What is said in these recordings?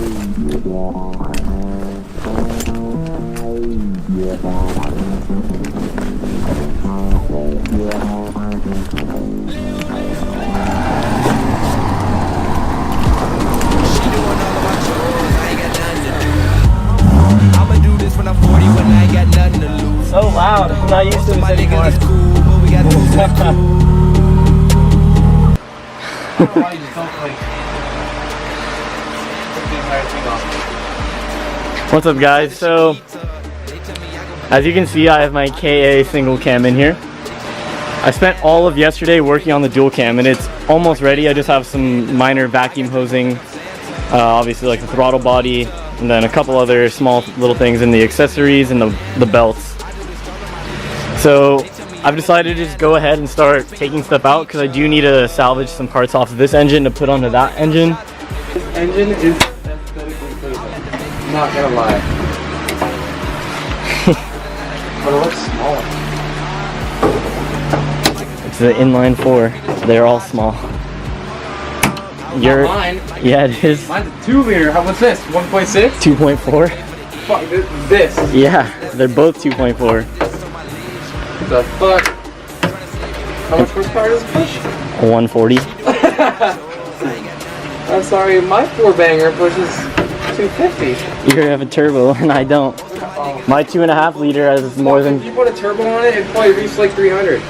So loud, I'm not used to this anymore. What's up guys? So as you can see, I have my KA single cam in here. I spent all of yesterday working on the dual cam and it's almost ready. I just have some minor vacuum hosing, obviously like the throttle body, and then a couple other small little things in the accessories and the belts. So I've decided to just go ahead and start taking stuff out because I do need to salvage some parts off of this engine to put onto that engine. This engine is aesthetically pleasing. I'm not gonna lie. But it looks smaller. It's the inline 4. They're all small. Not mine. Yeah, it is. Mine's a 2 liter. What's this? 1.6? 2.4. Fuck this. Yeah, they're both 2.4. The fuck? How much horsepower does it push? 140. I'm sorry, my 4-banger pushes 250. You have a turbo and I don't. Oh. My 2.5 liter has more than. If you put a turbo on it, it'd probably reach like 300.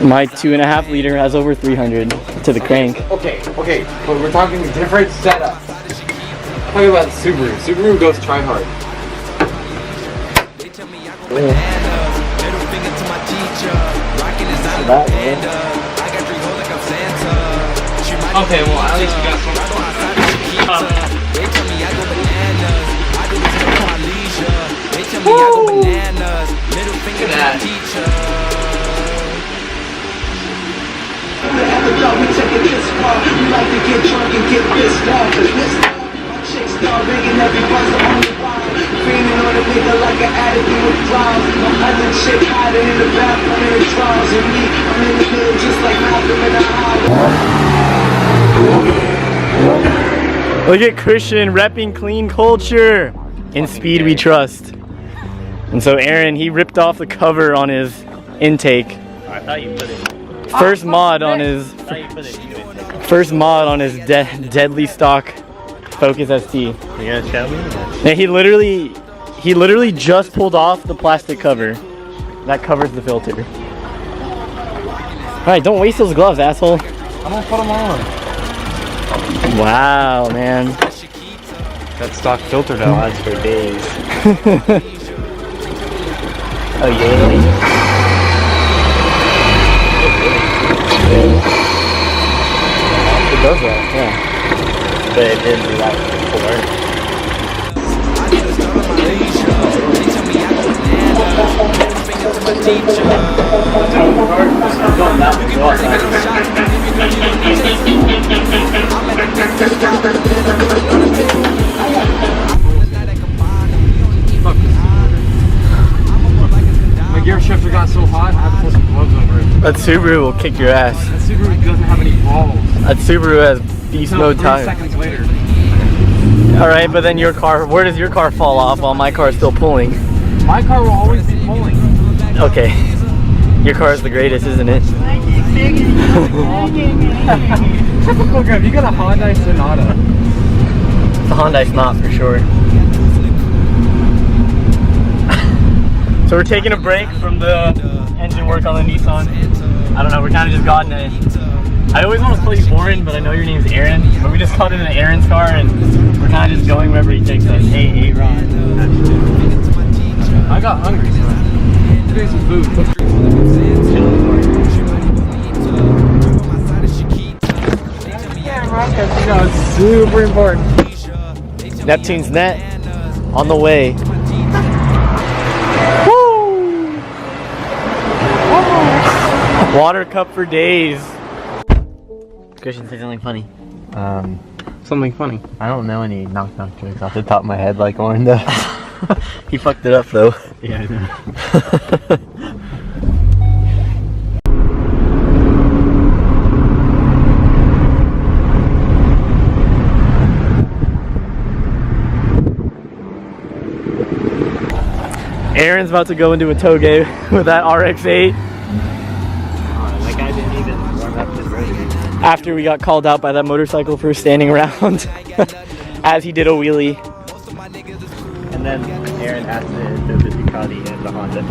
My 2.5 liter has over 300 to the crank. Okay, but we're talking different setup. Talking about the Subaru. Subaru goes try hard. Okay, well at least we got some. Look at that. We take it this far. We like to get drunk and get pissed off. Chicks start ringing every buzzer on the wire. Feeling on a nigga like an addict in withdrawals. My other chick hiding in the bathroom in the drawers. And me, I'm in the middle just like Malcolm in the house. Look at Christian repping clean culture. In speed we trust. And so Aaron, he ripped off the cover on his intake. I thought you put it. First mod on his deadly stock Focus ST. You gonna show me? Yeah, he literally just pulled off the plastic cover. That covers the filter. Alright, don't waste those gloves, asshole. I'm gonna put them on. Wow, man. That stock filter now lasts for days. Oh yeah. It does that, yeah. But it didn't do that before. My gear shifter got so hot, I had to put some gloves over it. That Subaru will kick your ass. That Subaru doesn't have any balls. That Subaru has beast mode 3 tires. seconds later. Alright, but then your car, where does your car fall off while my car is still pulling? My car will always be pulling. Okay. Your car is the greatest, isn't it? Typical grab, you got a Hyundai Sonata. The Hyundai's not for sure. So we're taking a break from the engine work on the Nissan. I don't know, we're kind of just gotten a... I always want to call you Warren, but I know your name's Aaron. But we just got in Aaron's car and we're kind of just going wherever he takes us. Hey, Ron. I got hungry, so let's get some food. Yeah, it's super important. Neptune's net on the way. Water cup for days. Christian, say something funny. Something funny. I don't know any knock jokes off the top of my head like Warren does. He fucked it up though. Yeah, I know. Aaron's about to go into a toge with that RX-8. That guy didn't even warm up his rotor. After we got called out by that motorcycle for standing around as he did a wheelie. And then Aaron has to do the Ducati and the Honda.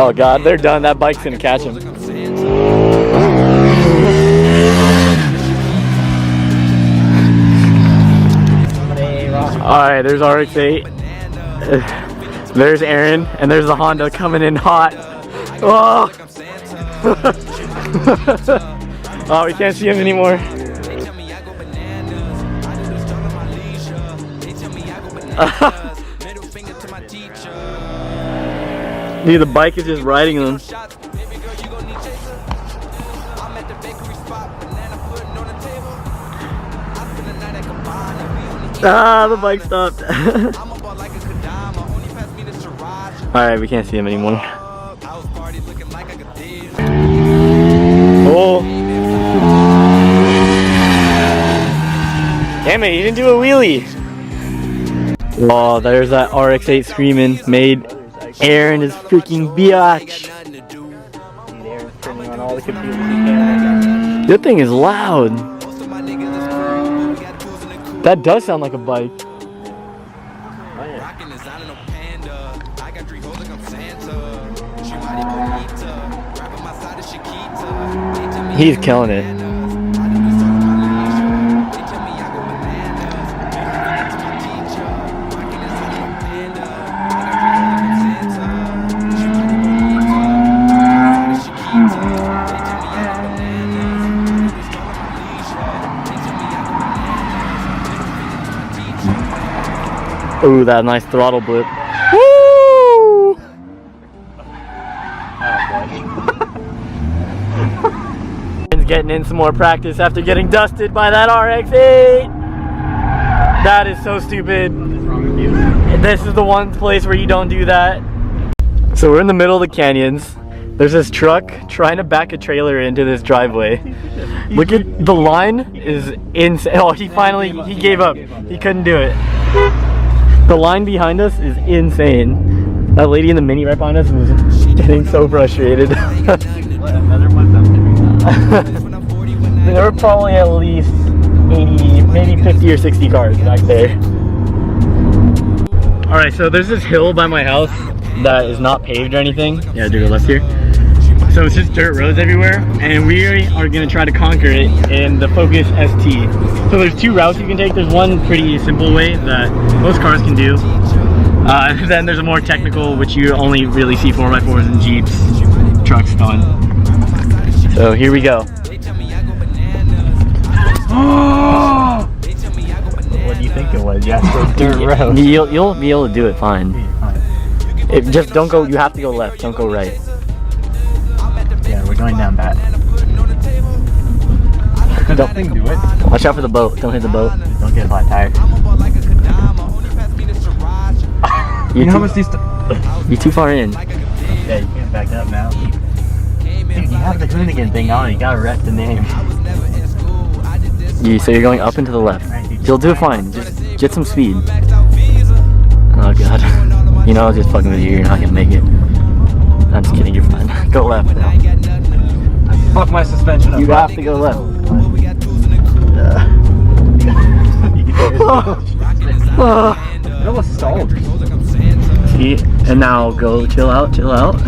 Oh god, they're done. That bike's gonna catch him. Alright, there's RX-8. There's Aaron, and there's the Honda coming in hot. Oh! Oh, we can't see him anymore. Dude, the bike is just riding them. Ah, the bike stopped. Alright, we can't see him anymore. Oh. Damn it, he didn't do a wheelie. Oh, there's that RX-8 screaming. Made Aaron is freaking biatch. Aaron's turning on all the computers he can. That thing is loud. That does sound like a bike. He's killing it. Ooh, that nice throttle blip. Woo! Getting in some more practice after getting dusted by that RX-8. That is so stupid. This is the one place where you don't do that. So we're in the middle of the canyons. There's this truck trying to back a trailer into this driveway. Look at the line is insane. Oh, he gave up. He couldn't do it. The line behind us is insane. That lady in the Mini right behind us was getting so frustrated. Another one up There were probably at least 80, maybe 50 or 60 cars back there. Alright, so there's this hill by my house that is not paved or anything. Yeah, do the left here. So it's just dirt roads everywhere, and we are going to try to conquer it in the Focus ST. So there's two routes you can take. There's one pretty simple way that most cars can do. And then there's a more technical, which you only really see 4x4s and Jeeps, trucks on. So here we go. What do you think it was? Yeah, it's dirt road. You'll be able to do it fine. Just don't go, you have to go left, don't go right. Yeah, we're going down that. Don't do it. Watch out for the boat, don't hit the boat. Don't get a flat tire. You're too far in. Yeah, you can't back up now. Dude, you have the Hoonigan thing on, you gotta rep the name. So you're going up and to the left. You'll do it fine, just get some speed. Oh god. You know I was just fucking with you, you're not gonna make it. I'm just kidding, you're fine. Go left now. Fuck my suspension up. You have to go left. It almost stalled. See? And now go chill out, chill out.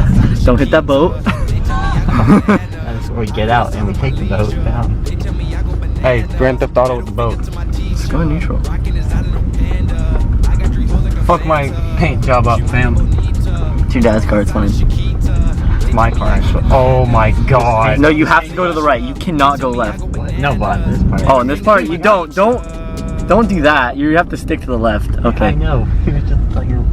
Don't hit that boat. That's where we get out and we take the boat down. Hey, Grand Theft Auto with the boat. Just go neutral. Fuck my paint job up, fam. It's your dad's car, it's fine. It's my car. Oh my god. No, you have to go to the right. You cannot go left. No, but in this part. Oh, in this part, you don't do that. You have to stick to the left. Okay. I know. It's just like you're...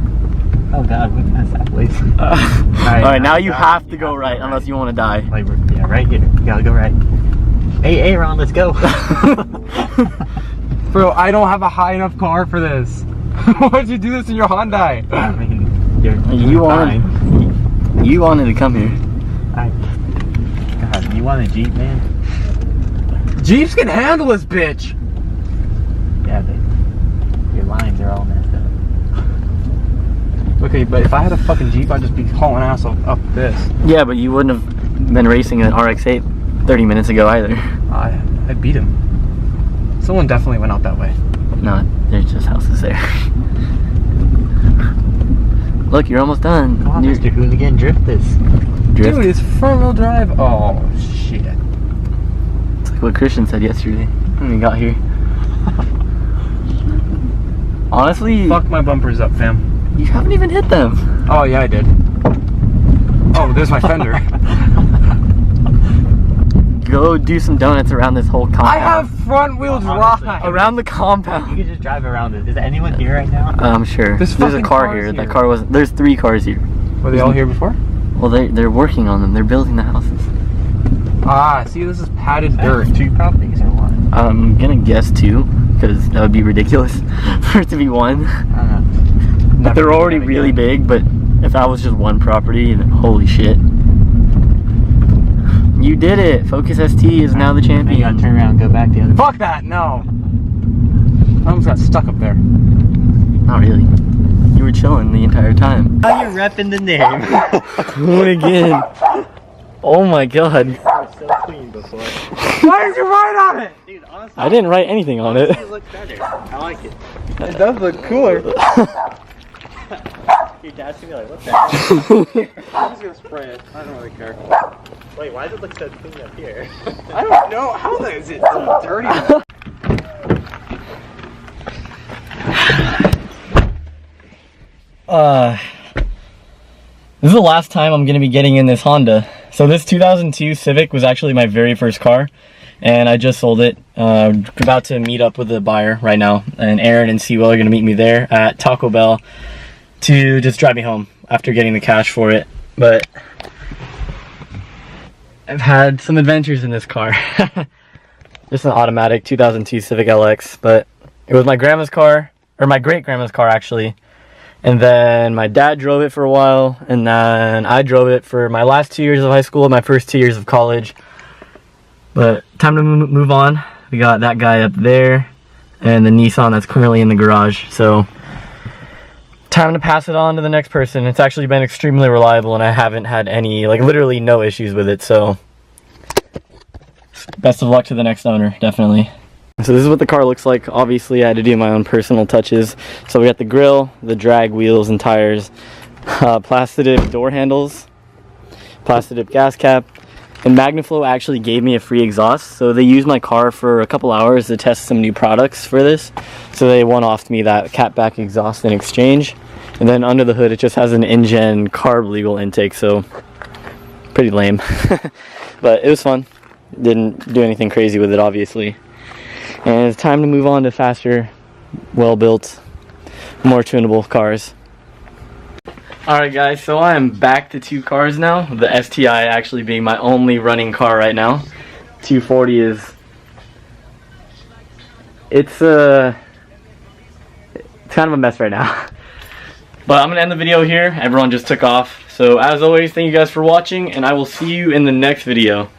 Oh god, we passed that place. Alright, now you have to go right unless you want to die. Like, yeah, right here. You gotta go right. Hey, Ron, let's go. Bro, I don't have a high enough car for this. Why'd you do this in your Hyundai? I mean, you wanted to come here. God, you want a Jeep, man? Jeeps can handle this bitch. Yeah, your lines are all messed up. Okay, but if I had a fucking Jeep, I'd just be hauling ass up this. Yeah, but you wouldn't have been racing an RX-8 30 minutes ago either. I beat him. Someone definitely went out that way. No, there's just houses there. Look, you're almost done. Come on, You're, Mr. Hooligan, drift this. drift. Dude, it's front wheel drive. Oh, shit. It's like what Christian said yesterday when we got here. Honestly, Fuck my bumpers up, fam. you haven't even hit them. Oh, yeah, I did. Oh, there's my fender. Go do some donuts around this whole compound. I have front wheel drive. around the You compound. could just drive around it. Is anyone here right now? I'm sure. There's There's a fucking car cars here. That here. car wasn't. There's 3 cars here. Were they all here before? Well, they're working on them. They're building the houses. Ah, see, this is padded dirt. 2 properties or one? I'm gonna guess 2, because that would be ridiculous for it to be 1. I don't know. But they're already really big, but if that was just 1 property, then holy shit. You did it! Focus ST is now the You gotta champion. turn around and go back the other way. Fuck that, no. I almost got stuck up there. Not really. You were chilling the entire time. Now you're repping the name. Doing it again. Oh my god. You were so clean before. Why did you write on it? Dude, honestly, I didn't write anything on it. it looks better. I like it. It does look cooler. Your dad's gonna be like, what the heck? I'm just gonna spray it. I don't really care. Wait, why does it look so clean up here? I don't know. How is it so dirty? This is the last time I'm gonna be getting in this Honda. So this 2002 Civic was actually my very first car, and I just sold it. About to meet up with the buyer right now, and Aaron and cwill are gonna meet me there at Taco Bell to just drive me home after getting the cash for it. But I've had some adventures in this car. Just an automatic 2002 Civic LX, but it was my grandma's car, or my great grandma's car actually. And then my dad drove it for a while, and then I drove it for my last 2 years of high school and my first 2 years of college. But time to move on. We got that guy up there, and the Nissan that's currently in the garage. So time to pass it on to the next person. It's actually been extremely reliable, and I haven't had any, like literally no issues with it. So best of luck to the next owner, definitely. So this is what the car looks like. Obviously I had to do my own personal touches. So we got the grille, the drag wheels and tires, Plastidip door handles, Plastidip gas cap, and Magnaflow actually gave me a free exhaust. So they used my car for a couple hours to test some new products for this. So they one-offed me that catback exhaust in exchange. And then under the hood it just has an InGen carb legal intake, so pretty lame. But it was fun. Didn't do anything crazy with it, obviously. And it's time to move on to faster, well-built, more tunable cars. Alright guys, so I am back to 2 cars now. The STI actually being my only running car right now. 240 is... It's kind of a mess right now. But I'm going to end the video here. Everyone just took off. So as always, thank you guys for watching, and I will see you in the next video.